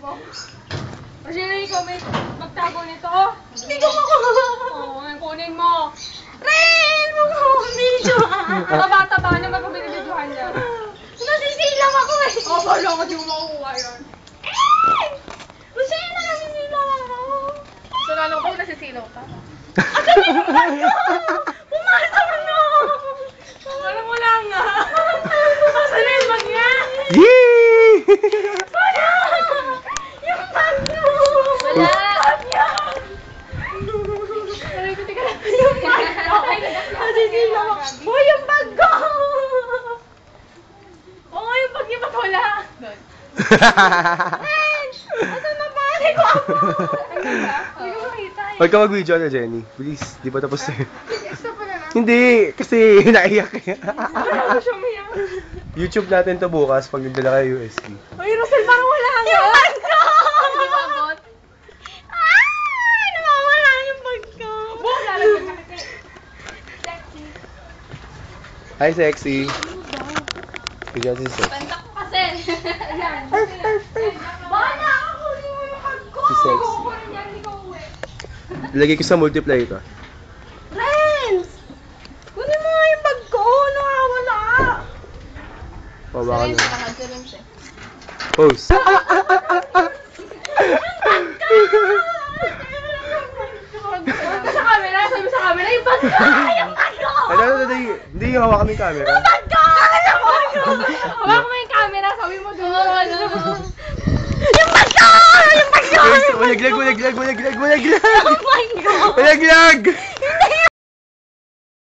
ko. Kasi ikaw may magtago nito. Hindi ko makuha. Oo, ngayon kunin mo. Ren! Video! Taba-taba na magpapinibidyohan niya. Nasisilaw ako eh. Oo, bala ko di mo makukuha yun. Gusto yun na nasisilaw ako. So, lalo ko nasisilaw ka. Pumasok na! Walang wala nga. Saan yung bag niya? Yay! Wala! Yung bag mo! Wala. Aray ko, tika lang. Yung bag ko! Nasisilaw ako. Uy, yung bag ko! Oo, yung bag niya ba't wala? Ren! Asan na ba? Hindi ko ako! Hindi ko makita eh. Huwag ka mag-video na, Jenny. Please, di pa tapos na yun. Stop mo na lang. Hindi, kasi naiyak eh. Ano siya umiyak? YouTube natin to bukas pag nagdala kayo USB. Uy, Rosel, parang wala nga. Yung bag ko! Hindi ko abot. Ah! Nawawala yung bag ko! Buong lalagyan ka kasi. Sexy. Hi, sexy. Bigyan si sexy. Tanda ko kasi. Ayan. Bala! Kunin mo yung bag ko! Si sexy. Kukunin niya, hindi ko uwi. Ilagay ko sa multiply ito. Renz! Kunin mo nga yung bag ko! Nawawala! Pabakan na. Nakagulong siya. Pose. Sa camera, sabi sa camera, yung bag ko! Yung bag ko! Hindi yung hawak kami camera. Yung bag ko! Alam mo yun! Hawak mo yung camera, sabi mo doon. Yung bag ko! Yung bag ko! Walaglag. Yung bag ko! Walaglag.